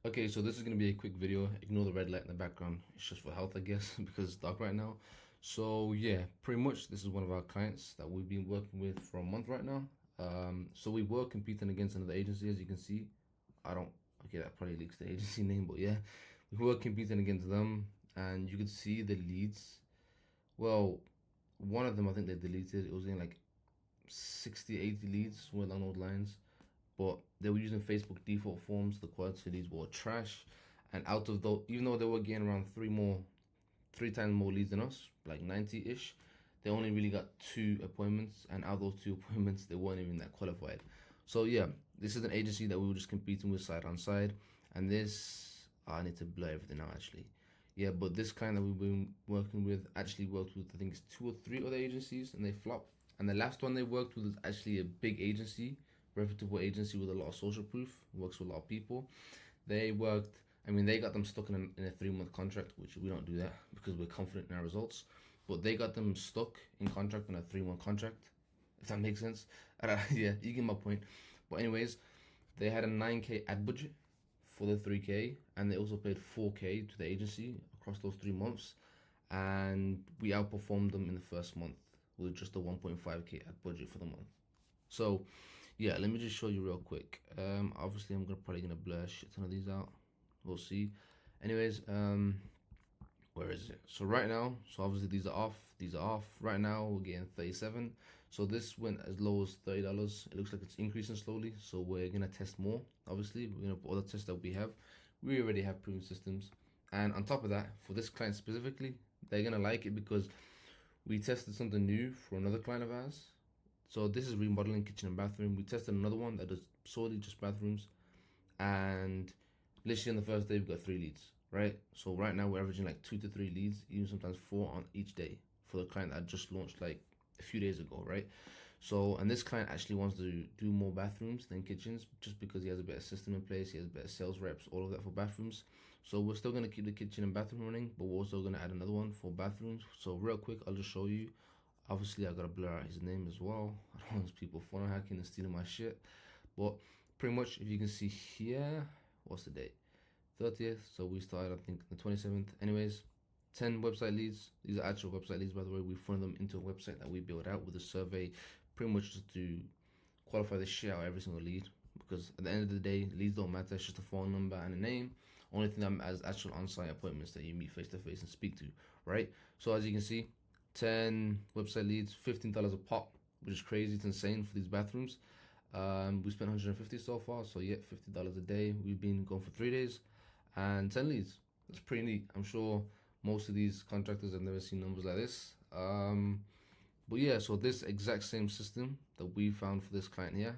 Okay, so this is going to be a quick video. Ignore the red light in the background. It's just for health, I guess, because it's dark right now. So yeah, pretty much this is one of our clients that we've been working with for a month right now. So we were competing against another agency, as you can see. Okay, that probably leaks the agency name, but yeah, we were competing against them, and you could see the leads. Well, one of them I think they deleted. It was in like 60, 80 leads, somewhere along those lines, but they were using Facebook default forms. The quality of these were trash, and out of those, even though they were getting around three times more leads than us, like 90-ish, they only really got 2 appointments, and out of those 2 appointments, they weren't even that qualified. So yeah, this is an agency that we were just competing with side on side, and this I need to blur everything out actually. Yeah, but this client that we've been working with actually worked with, I think it's 2 or 3 other agencies, and they flopped. And the last one they worked with was actually a big agency, reputable agency with a lot of social proof, works with a lot of people. They worked, I mean, they got them stuck in a 3-month contract, which we don't do that because we're confident in our results. But they got them stuck in contract on a 3-month contract, if that makes sense. Yeah, you get my point. But anyways, they had a 9K ad budget for the 3K, and they also paid 4K to the agency across those 3 months. And we outperformed them in the first month with just a 1.5K ad budget for the month. So yeah, let me just show you real quick. Obviously I'm probably gonna blur a shit ton of these out. We'll see. Anyways, where is it? So right now, so obviously these are off. These are off. Right now we're getting 37. So this went as low as $30. It looks like it's increasing slowly. So we're gonna test more. Obviously, we're gonna put all the tests that we have. We already have proven systems. And on top of that, for this client specifically, they're gonna like it because we tested something new for another client of ours. So this is remodeling kitchen and bathroom. We tested another one that does solely just bathrooms, and literally on the first day we got 3 leads, right? So right now we're averaging like 2 to 3 leads, even sometimes 4 on each day for the client that just launched like a few days ago, right? So, and this client actually wants to do more bathrooms than kitchens just because he has a better system in place, he has better sales reps, all of that for bathrooms. So we're still gonna keep the kitchen and bathroom running, but we're also gonna add another one for bathrooms. So real quick, I'll just show you. Obviously, I gotta blur out his name as well. I don't want people phone hacking and stealing my shit. But pretty much, if you can see here, what's the date? 30th. So we started, I think, the 27th. Anyways, 10 website leads. These are actual website leads, by the way. We funnel them into a website that we built out with a survey, pretty much just to qualify the shit out of every single lead. Because at the end of the day, leads don't matter. It's just a phone number and a name. Only thing that matters is actual on-site appointments that you meet face to face and speak to, right? So as you can see, 10 website leads, $15 a pop, which is crazy. It's insane for these bathrooms. We spent 150 so far, so yeah, $50 a day. We've been going for 3 days and 10 leads. That's pretty neat. I'm sure most of these contractors have never seen numbers like this. But yeah, so this exact same system that we found for this client here,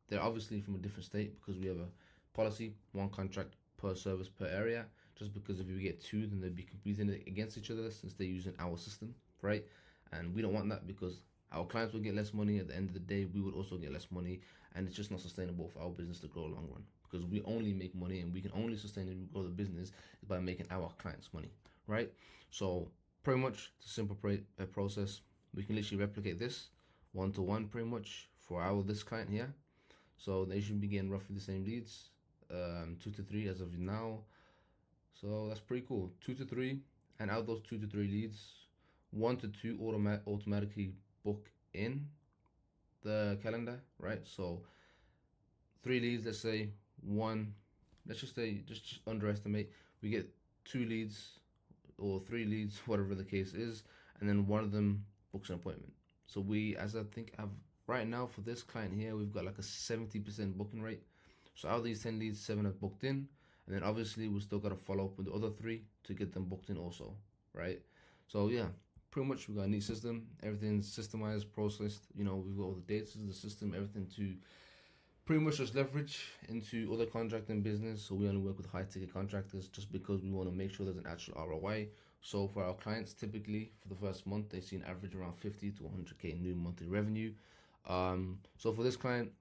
they're obviously from a different state because we have a policy, 1 contract per service per area. Just because if we get 2, then they'd be competing against each other since they're using our system, right? And we don't want that because our clients will get less money. At the end of the day, we would also get less money, and it's just not sustainable for our business to grow long run because we only make money and we can only sustainably grow the business by making our clients money, right? So pretty much it's a simple process. We can literally replicate this 1-to-1 pretty much for this client here. So they should be getting roughly the same leads, 2 to 3 as of now. So that's pretty cool. 2 to 3, and out of those 2 to 3 leads, 1 to 2 automatically book in the calendar, right? So 3 leads, let's say one, let's just say, just underestimate, we get 2 leads or 3 leads, whatever the case is, and then one of them books an appointment. So we, as I think I've right now for this client here, we've got like a 70% booking rate. So out of these 10 leads, 7 have booked in. And then obviously we still got to follow up with the other 3 to get them booked in also, right? So yeah, pretty much we got a neat system. Everything's systemized, processed. You know, we've got all the data in the system, everything to pretty much just leverage into other contracting business. So we only work with high ticket contractors just because we want to make sure there's an actual ROI. So for our clients, typically for the first month, they see an average around 50 to 100K new monthly revenue. So for this client,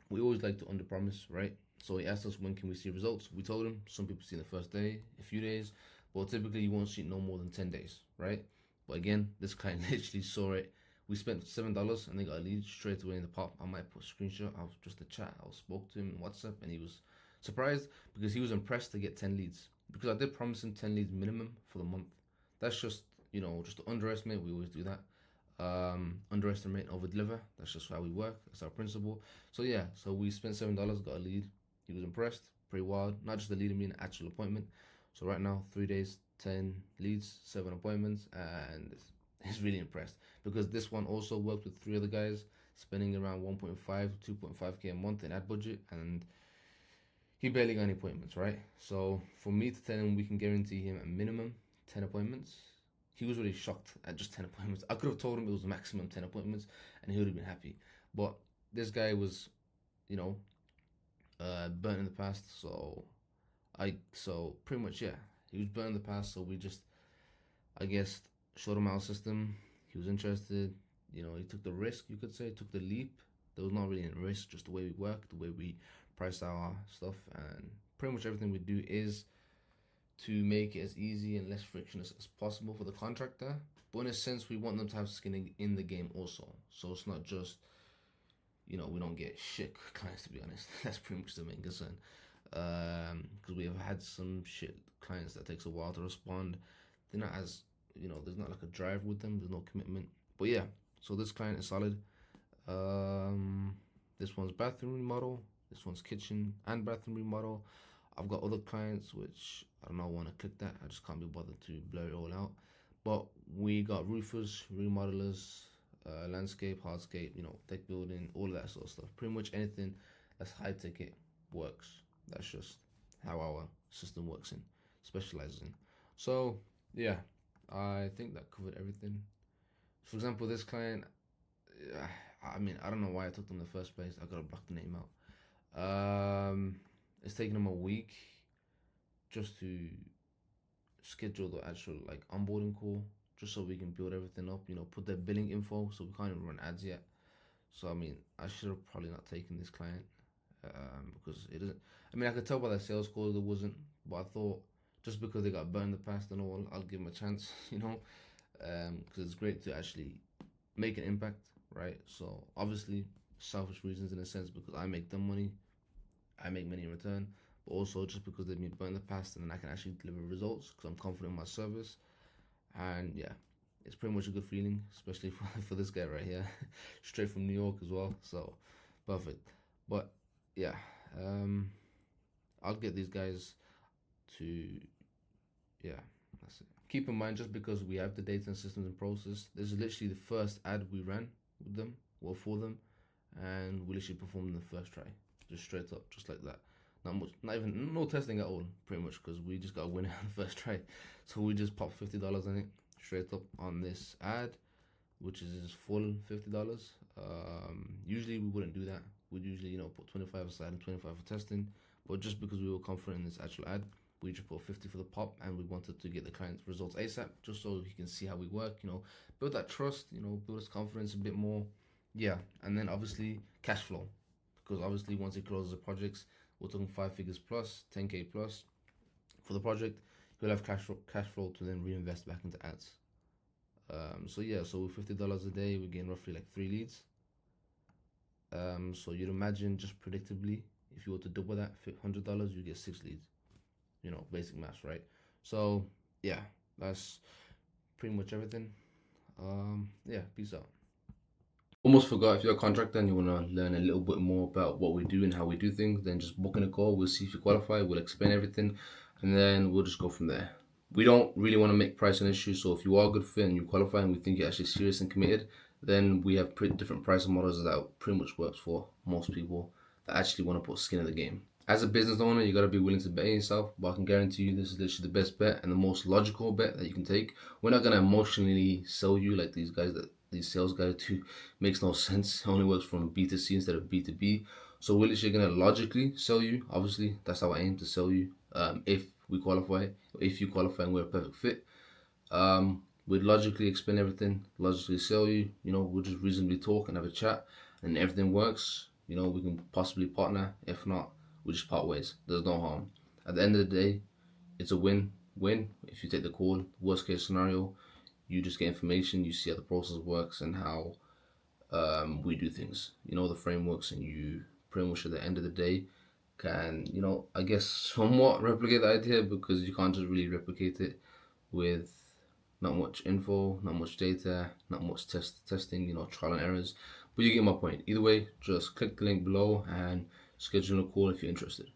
we always like to underpromise, right? So he asked us when can we see results. We told him some people see in the first day, a few days, but typically you won't see it no more than 10 days, right? But again, this client literally saw it. We spent $7 and they got a lead straight away in the pop. I might put a screenshot of just the chat. I spoke to him in WhatsApp and he was Surprised because he was impressed to get 10 leads. Because I did promise him 10 leads minimum for the month. That's just, just to underestimate. We always do that. Underestimate, over deliver. That's just how we work. That's our principle. So yeah, so we spent $7, got a lead. He was impressed. Pretty wild. Not just a lead, I mean an actual appointment. So right now, 3 days, 10 leads, 7 appointments, and he's really impressed because this one also worked with 3 other guys, spending around 1.5 to 2.5k a month in ad budget, and he barely got any appointments, right? So for me to tell him we can guarantee him a minimum 10 appointments, he was really shocked at just 10 appointments. I could have told him it was maximum 10 appointments and he would have been happy. But this guy was, you know, burnt in the past. So pretty much, yeah, he was burnt in the past. So we just, I guess, showed him our system. He was interested. He took the risk, you could say, took the leap. There was not really a risk, just the way we work, the way we price our stuff, and pretty much everything we do is to make it as easy and less frictionless as possible for the contractor. But in a sense, we want them to have skin in the game also. So it's not just, we don't get shit clients, to be honest. That's pretty much the main concern. Because we have had some shit clients that takes a while to respond. They're not as, there's not like a drive with them. There's no commitment. But yeah, so this client is solid. This one's bathroom remodel. This one's kitchen and bathroom remodel. I've got other clients which I don't know, want to click that. I just can't be bothered to blur it all out. But we got roofers, remodelers, landscape, hardscape, tech building, all of that sort of stuff. Pretty much anything that's high ticket works. That's just how our system works and specializes in. So yeah, I think that covered everything. For example, this client, I mean, I don't know why I took them in the first place. I gotta block the name out. It's taken them a week just to schedule the actual like onboarding call, just so we can build everything up. Put their billing info, so we can't even run ads yet. So I mean, I should have probably not taken this client because it isn't. I mean, I could tell by their sales call there wasn't, but I thought just because they got burned in the past, and all, I'll give them a chance. Because it's great to actually make an impact, right? So obviously, selfish reasons in a sense because I make them money, I make money in return, but also just because they've been burnt in the past and then I can actually deliver results because I'm confident in my service. And yeah, it's pretty much a good feeling, especially for this guy right here, straight from New York as well. So perfect. But yeah, I'll get these guys to, yeah, that's it. Keep in mind, just because we have the data and systems in process, this is literally the first ad we ran with them, or for them, and we literally performed in the first try, just straight up, just like that. Not much, not even no testing at all, pretty much, because we just got a winner on the first try. So we just popped $50 on it, straight up on this ad, which is full $50. Usually we wouldn't do that. We'd usually, put 25 aside and 25 for testing. But just because we were confident in this actual ad, we just put 50 for the pop, and we wanted to get the client results ASAP, just so he can see how we work, build that trust, build his confidence a bit more. Yeah, and then obviously cash flow, because obviously once he closes the projects, we're talking 5 figures plus, 10k plus for the project. He'll have cash flow to then reinvest back into ads. So yeah, so with $50 a day, we're getting roughly like 3 leads. So you'd imagine just predictably, if you were to double that, $100, you get 6 leads. Basic maths, right? So yeah, that's pretty much everything. Yeah, peace out. Almost forgot, if you're a contractor and you want to learn a little bit more about what we do and how we do things, then just book in a call. We'll see if you qualify. We'll explain everything, and then we'll just go from there. We don't really want to make price an issue, so if you are a good fit and you qualify and we think you're actually serious and committed, then we have pretty different pricing models that pretty much works for most people that actually want to put skin in the game. As a business owner, you got to be willing to bet on yourself, but I can guarantee you this is literally the best bet and the most logical bet that you can take. We're not going to emotionally sell you like these sales guys do. Makes no sense. It only works from B2C instead of B2B. So we're literally going to logically sell you. Obviously, that's our aim, to sell you if we qualify, if you qualify and we're a perfect fit. We'd logically explain everything, logically sell you. We'll just reasonably talk and have a chat, and everything works. We can possibly partner. If not, we just part ways. There's no harm. At the end of the day, it's a win-win. If you take the call, worst case scenario, you just get information, you see how the process works and how we do things. The frameworks, and you pretty much at the end of the day can, I guess somewhat replicate the idea, because you can't just really replicate it with not much info, not much data, not much testing, trial and errors. But you get my point. Either way, just click the link below and schedule a call if you're interested.